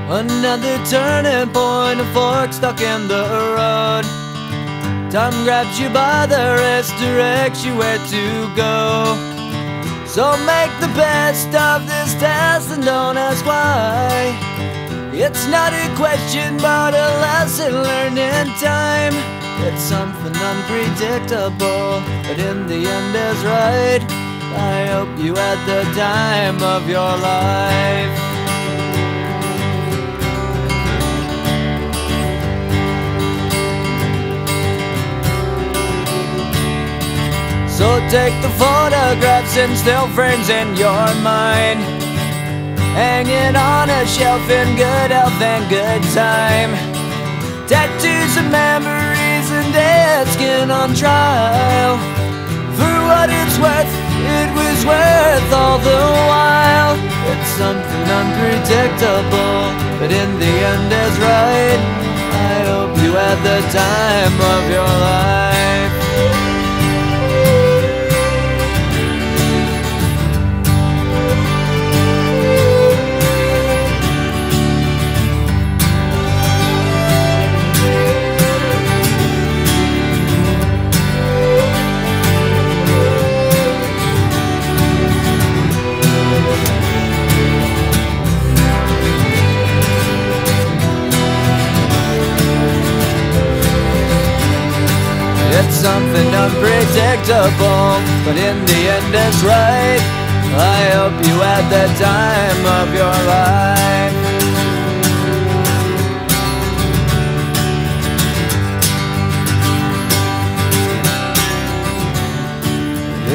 Another turning point, a fork stuck in the road. Time grabs you by the wrist, directs you where to go. So make the best of this test and don't ask why. It's not a question but a lesson learned in time. It's something unpredictable, but in the end is right. I hope you had the time of your life. So take the photographs and still frames in your mind, hanging on a shelf in good health and good time. Tattoos of memories and dead skin on trial. For what it's worth, it was worth all the while. It's something unpredictable, but in the end is right. I hope you had the time of your life. It's something unpredictable, but in the end it's right. I hope you had the time of your life.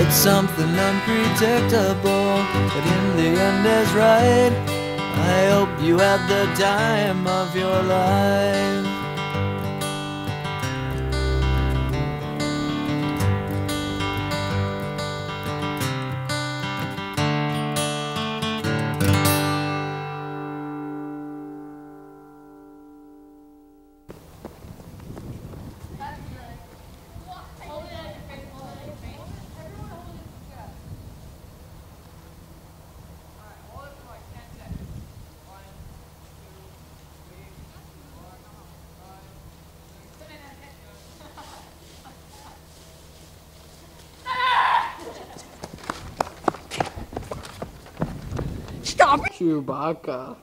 It's something unpredictable, but in the end is right. I hope you had the time of your life. Chewbacca.